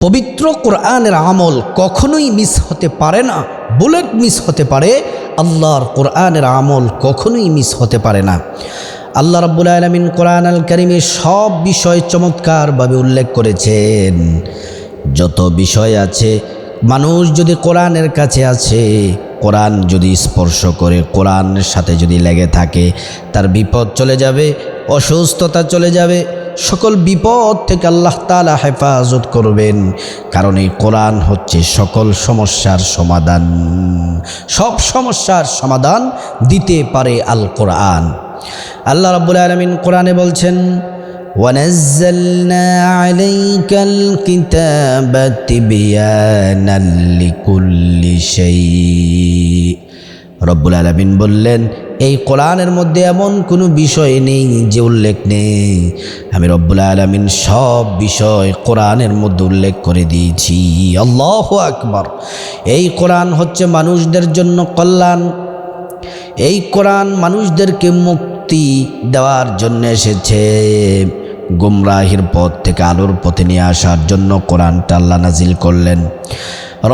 পবিত্র কোরআনের আমল কখনোই মিস হতে পারে না। বুলেট মিস হতে পারে, আল্লাহর কোরআনের আমল কখনোই মিস হতে পারে না। আল্লাহ রাব্বুল আলামিন কোরআন আল কারীমে সব বিষয় চমৎকারভাবে উল্লেখ করেছেন। যত বিষয় আছে, মানুষ যদি কোরআনের কাছে আছে, কোরআন যদি স্পর্শ করে, কোরআনের সাথে যদি লেগে থাকে, তার বিপদ চলে যাবে, অসুস্থতা চলে যাবে, সকল বিপদ থেকে আল্লাহ তাআলা হেফাজত করবেন। কারণ এই কোরআন হচ্ছে সকল সমস্যার সমাধান। সব সমস্যার সমাধান দিতে পারে আল কোরআন। আল্লাহ রাব্বুল আলামিন কোরআনে বলছেন, وَنَزَّلْنَا عَلَيْكَ الْكِتَابَ تِبْيَانًا لِكُلِّ شَيْءٍ। রব্বুল আলামিন বললেন, এই কোরআনের মধ্যে এমন কোনো বিষয় নেই যে উল্লেখ নেই। আমি রব্বুল আলামিন সব বিষয় কোরআনের মধ্যে উল্লেখ করে দিয়েছি। আল্লাহু আকবার। এই কোরআন হচ্ছে মানুষদের জন্য কল্যাণ। এই কোরআন মানুষদেরকে মুক্তি দেওয়ার জন্য এসেছে। গুমরাহির পথ থেকে আলোর পথে নিয়ে আসার জন্য কোরআনটা আল্লাহ নাজিল করলেন।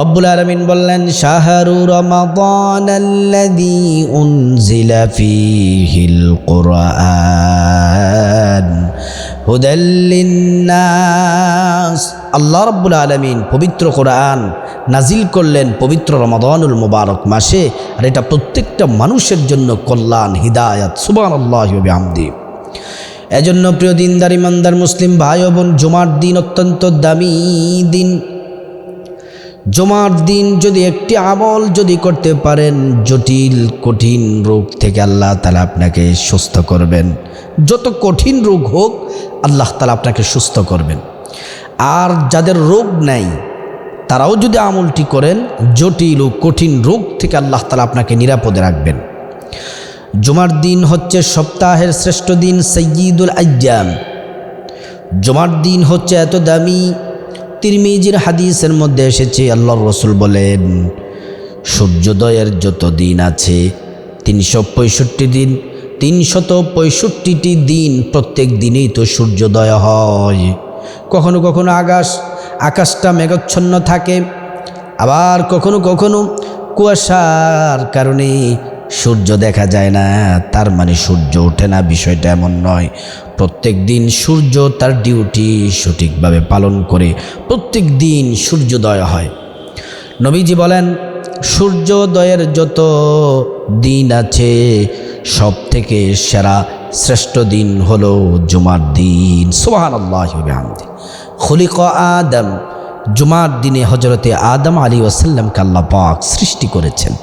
রব্বুল আলামিন বললেন, শাহরু রমাদানাল্লাযী উনজিলা ফীহিল কুরআন হুদাল লিন্নাস। আল্লাহ রাব্বুল আলামিন পবিত্র কোরআন নাজিল করলেন পবিত্র রমাদানুল মুবারক মাসে, আর এটা প্রত্যেকটা মানুষের জন্য কল্যাণ, হিদায়াত। সুবহানাল্লাহি ওয়া বিহামদিহি। এজন্য প্রিয় দিনদার ইমানদার মুসলিম ভাই ও বোন, জুমার দিন অত্যন্ত দামি দিন। জুমার দিন যদি একটি আমল যদি করতে পারেন, জটিল কঠিন রোগ থেকে আল্লাহ তাআলা আপনাকে সুস্থ করবেন। যত কঠিন রোগ হোক, আল্লাহ তাআলা আপনাকে সুস্থ করবেন। আর যাদের রোগ নাই, তারাও যদি আমলটি করেন, জটিল ও কঠিন রোগ থেকে আল্লাহ তাআলা আপনাকে নিরাপদে রাখবেন। জুমার দিন হচ্ছে সপ্তাহের শ্রেষ্ঠ দিন, সাইয়্যিদুল আইয়াম। জুমার দিন হচ্ছে এত দামি, তিরমিজির হাদিসের মধ্যে এসেছে, আল্লাহর রাসূল বলেন, সূর্যোদয়ের যত দিন আছে 365 দিন, 365টি দিন, প্রত্যেক দিনেই তো সূর্যোদয় হয়। কখনো কখনো আকাশটা মেঘাচ্ছন্ন থাকে, আবার কখনো কখনো কুয়াশার কারণে সূর্য দেখা যায় না। তার মানে সূর্য ওঠে না, বিষয়টা এমন নয়। প্রত্যেক দিন সূর্য তার ডিউটি সঠিকভাবে পালন করে প্রত্যেক দিন সূর্যোদয় হয়। নবীজি বলেন, সূর্যোদয়ের যত দিন আছে, সব থেকে সেরা শ্রেষ্ঠ দিন হলো জুমার দিন। সুবহানাল্লাহি ওয়া বিহামদিহি। খুলিকা আদম। জুমার দিনে হযরতে আদম আলাইহিস সালামকে আল্লাহ পাক সৃষ্টি করেছেন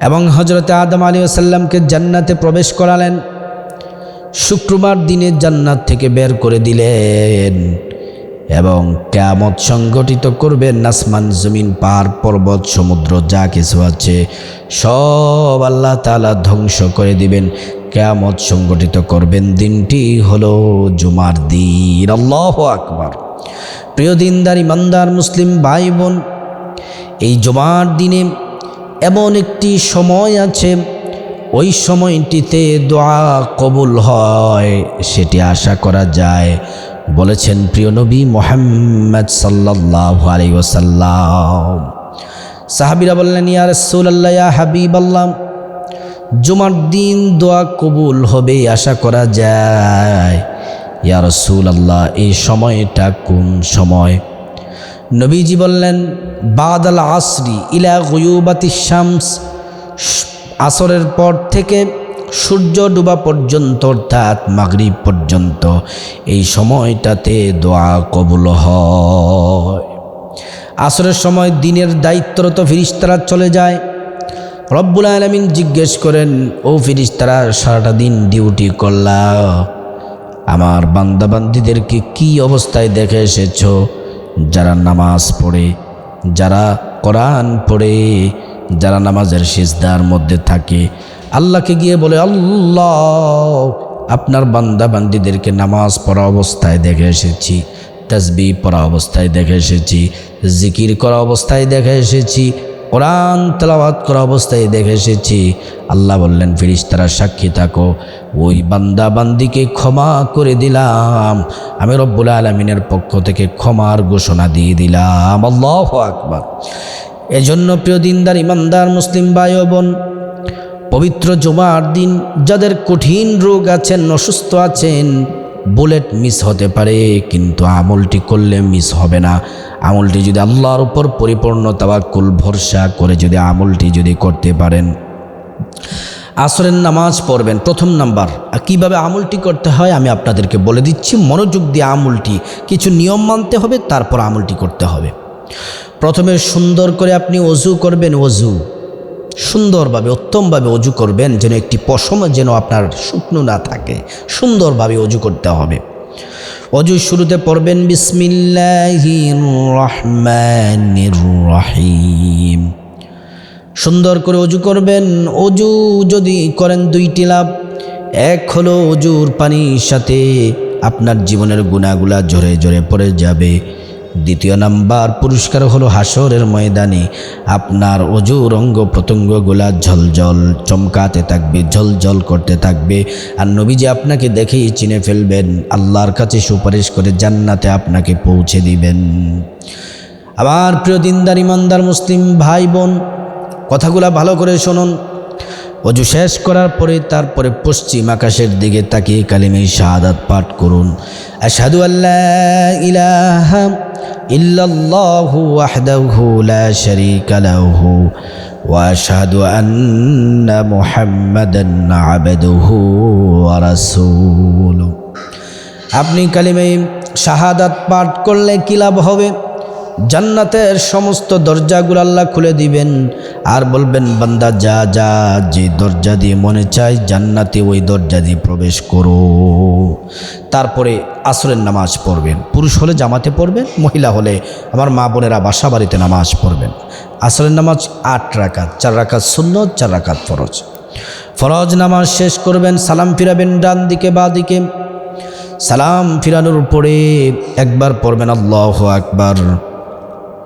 এবং হযরতে আদম আলাইহিস সালামকে জান্নাতে প্রবেশ করালেন। শুক্রবার দিনে জান্নাত থেকে বের করে দিলেন এবং কিয়ামত সংগঠিত করবেন। আসমান জমিন পাহাড় পর্বত সমুদ্র যা কিছু আছে সব আল্লাহ তাআলা ধ্বংস করে দিবেন, কিয়ামত সংগঠিত করবেন। দিনটি হলো জুমার দিন। আল্লাহু আকবার। প্রিয় দিনদার ইমানদার মুসলিম ভাই বোন, এই জুমার দিনে এমন একটি সময় আছে, ওই সময়টিতে দোয়া কবুল হয়, সেটি আশা করা যায়। বলেছেন প্রিয় নবী মুহাম্মদ সাল্লাল্লাহু আলাইহি ওয়াসাল্লাম। সাহাবীরা বললেন, ইয়া রাসূলুল্লাহ, ইয়া হাবিবাল্লাহ, জুমার দিন দোয়া কবুল হবে আশা করা যায়। ইয়া রাসূলুল্লাহ, এই সময়টা কোন সময়? নবীজি বললেন, বাদাল আসরি ইলা গুয়ুবাতিশ শামস। আসরের পর থেকে সূর্য ডোবা পর্যন্ত, অর্থাৎ মাগরিব পর্যন্ত, এই সময়টাতে দোয়া কবুল হয়। আসরের সময় দিনের দায়িত্বরত ফেরেশতারা চলে যায়। রব্বুল আলামিন জিজ্ঞেস করেন, ও ফেরেশতারা, সারাটা দিন ডিউটি করলা, আমার বান্দাবান্দীদেরকে কি অবস্থায় দেখে এসেছো? যারা নামাজ পড়ে, যারা কোরআন পড়ে, যারা নামাজের সিজদার মধ্যে থাকে, আল্লাহকে গিয়ে বলে, আল্লাহ, আপনার বান্দা বান্দীদেরকে নামাজ পড়া অবস্থায় দেখে এসেছি, তাসবিহ পড়া অবস্থায় দেখে এসেছি, জিকির করা অবস্থায় দেখে এসেছি, কোরআন তেলাওয়াত করা অবস্থায় দেখে এসেছি। আল্লাহ বললেন, ফেরেশতারা সাক্ষী থাকো, ওই বান্দা বান্দিকে ক্ষমা করে দিলাম, আমি রব্বুল আলামিনের পক্ষ থেকে ক্ষমার ঘোষণা দিয়ে দিলাম। আল্লাহু আকবার। এজন্য প্রিয় দিনদার ইমানদার মুসলিম ভাই ও বোন, পবিত্র জুমার দিন যাদের কঠিন রোগ আছেন, অসুস্থ আছেন, বুলেট মিস হতে পারে, কিন্তু আমলটি করলে মিস হবে না। আমলটি যদি আল্লাহর উপর পরিপূর্ণ তাওয়াক্কুল ভরসা করে যদি আমলটি যদি করতে পারেন, আসরের নামাজ পড়বেন। প্রথম নাম্বার, কিভাবে আমলটি করতে হয় আমি আপনাদেরকে বলে দিচ্ছি, মনোযোগ দিয়ে আমলটি, কিছু নিয়ম মানতে হবে, তারপর আমলটি করতে হবে। প্রথমে সুন্দর করে আপনি অজু করবেন, অজু সুন্দরভাবে উত্তমভাবে অজু করবেন, যেন একটি পশম যেন আপনার শুকনো না থাকে, সুন্দরভাবে অজু করতে হবে। অজু শুরুতে পড়বেন বিসমিল্লাহির রহমানির রহিম। সুন্দর করে অজু করবেন। অজু যদি করেন দুইটি লাভ, এক হলো অজুর পানির সাথে আপনার জীবনের গুনাহগুলা ঝরে ঝরে পড়ে যাবে। দ্বিতীয় নাম্বার পুরস্কার হলো হাসরের ময়দানে আপনার অজুর অঙ্গ প্রত্যঙ্গগুলা ঝলঝল চমকাতে থাকবে, ঝলঝল করতে থাকবে, আর নবীজি আপনাকে দেখেই চিনে ফেলবেন, আল্লাহর কাছে সুপারিশ করে জান্নাতে আপনাকে পৌঁছে দিবেন। আমার প্রিয় দিনদার ইমানদার মুসলিম ভাই বোন, কথাগুলা ভালো করে শুনুন। অজু শেষ করার পরে তারপরে পশ্চিম আকাশের দিকে তাকিয়ে কালিমে শাহাদাত পাঠ করুন। আশহাদু আল্লা ইলাহা ইল্লাল্লাহু ওয়াহদাহু লা শারীকা লাহু ওয়া আশহাদু আন্না মুহাম্মাদান আবদুহু ওয়া রাসূলুহু। আপনি কালিমে শাহাদাত পাঠ করলে কি লাভ হবে? জান্নাতের সমস্ত দরজাগুলো আল্লাহ খুলে দিবেন, আর বলবেন, বান্দা যা যা, যে দরজা দিয়ে মনে চায় জান্নাতে ওই দরজা দিয়ে প্রবেশ করো। তারপরে আসরের নামাজ পড়বেন। পুরুষ হলে জামাতে পড়বেন, মহিলা হলে আমার মা বোনেরা বাসা বাড়িতে নামাজ পড়বেন। আসরের নামাজ 8 রাকাত, 4 রাকাত সুন্নত, 4 রাকাত ফরজ। ফরজ নামাজ শেষ করবেন, সালাম ফিরাবেন ডান দিকে বা দিকে। সালাম ফিরানোর পরে একবার পড়বেন আল্লাহু আকবার,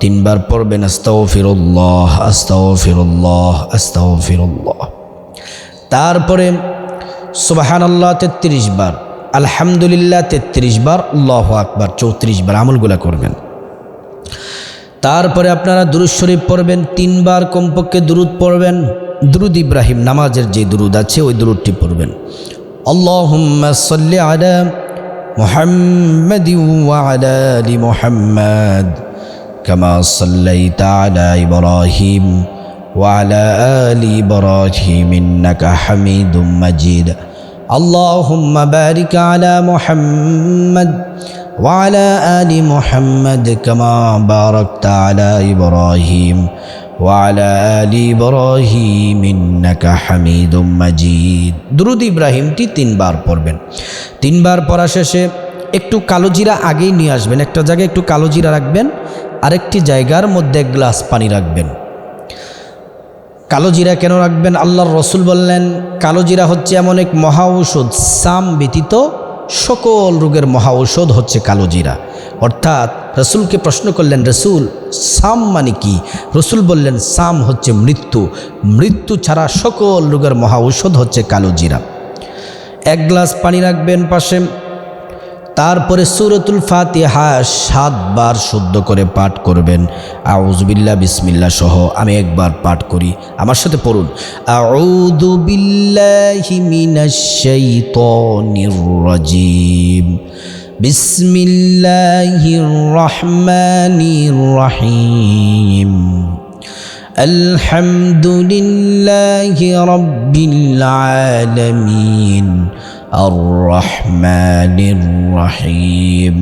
3 বার পড়বেন আস্তাগফিরুল্লাহ আস্তাগফিরুল্লাহ আস্তাগফিরুল্লাহ। তারপরে সুবহানাল্লাহ 33 বার, আলহামদুলিল্লাহ 33 বার, আল্লাহু আকবার 34 বার আমলগুলা করবেন। তারপরে আপনারা দুরূদ শরীফ পড়বেন, 3 বার কমপক্ষে দুরূদ পড়বেন। দুরূদ ইব্রাহিম নামাজের যে দুরূদ আছে ওই দুরূদটি পড়বেন। আল্লাহুম্মা সাল্লি আলা মুহাম্মাদিন ওয়া আলা আলি মুহাম্মাদ كما صليت على إبراهيم وعلى آل إبراهيم إنك حميد مجيد اللهم بارك على محمد وعلى آل محمد كما باركت على إبراهيم وعلى آل إبراهيم إنك حميد مجيد। দুরূদ ইব্রাহিমটি 3 বার পড়বেন। 3 বার পড়া শেষে একটু কালো জিরা আগেই নিয়ে আসবেন, একটা জায়গায় একটু কালো জিরা রাখবেন, আরেকটি জায়গার মধ্যে 1 গ্লাস পানি রাখবেন। কালো জিরা কেন রাখবেন? আল্লাহর রসুল বললেন, কালো জিরা হচ্ছে এমন এক মহা ঔষধ, সাম ব্যতীত সকল রোগের মহা ঔষধ হচ্ছে কালো জিরা। অর্থাৎ রসুলকে প্রশ্ন করলেন, রসুল সাম মানে কি? রসুল বললেন, সাম হচ্ছে মৃত্যু, মৃত্যু ছাড়া সকল রোগের মহা ঔষধ হচ্ছে কালো জিরা। 1 গ্লাস পানি রাখবেন পাশে। তারপরে সূরাতুল ফাতিহা 7 বার শুদ্ধ করে পাঠ করবেন। আউযু বিল্লাহ বিসমিল্লাহ সহ আমি একবার পাঠ করি, আমার সাথে পড়ুন। আউযু বিল্লাহি মিনাশ শাইতানির রাজিম, বিসমিল্লাহির রহমানির রহিম, আলহামদুলিল্লাহি রাব্বিল আলামিন, الرحمن الرحيم،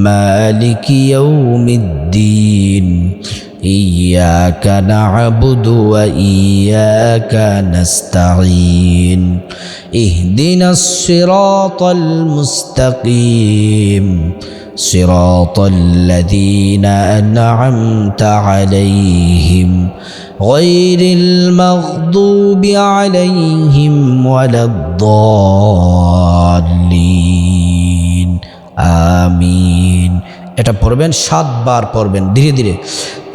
مالك يوم الدين، إياك نعبد وإياك نستعين، اهدنا الصراط المستقيم، صراط الذين أنعمت عليهم غير المغضوب عليهم ولا الضالين, আমিন। এটা পড়বেন, 7 বার পড়বেন ধীরে ধীরে।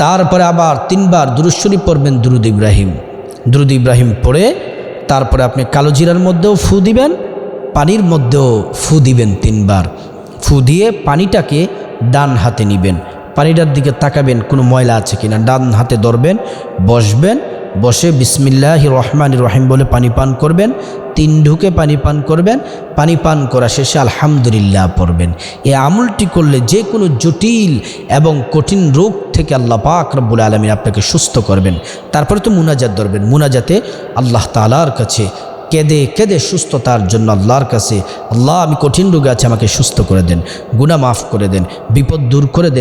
তারপরে আবার 3 বার দুরূদ শরীফ পড়বেন, দুরূদ ইব্রাহিম পড়ে তারপরে আপনি কালো জিরার মধ্যেও ফু দিবেন, পানির মধ্যেও ফু দিবেন 3 বার। ফু দিয়ে পানিটাকে ডান হাতে নেবেন, পানিটার দিকে তাকাবেন কোনো ময়লা আছে কিনা, ডান হাতে ধরবেন, বসবেন, বসে বিসমিল্লাহির রহমানির রহিম বলে পানি পান করবেন, 3 ঢুকে পানি পান করবেন। পানি পান করা শেষে আলহামদুলিল্লাহ পড়বেন। এই আমলটি করলে যে কোনো জটিল এবং কঠিন রোগ থেকে আল্লাহ পাক রব্বুল আলামিন আপনাকে সুস্থ করবেন। তারপরে তো মুনাজাত ধরবেন, মুনাজাতে আল্লাহ তাআলার কাছে কেঁদে কেঁদে সুস্থতার জন্য আল্লাহর কাছে, আল্লাহ আমি কঠিন রোগে আছি, আমাকে সুস্থ করে দেন, গুনাহ মাফ করে দেন, বিপদ দূর করে দেন,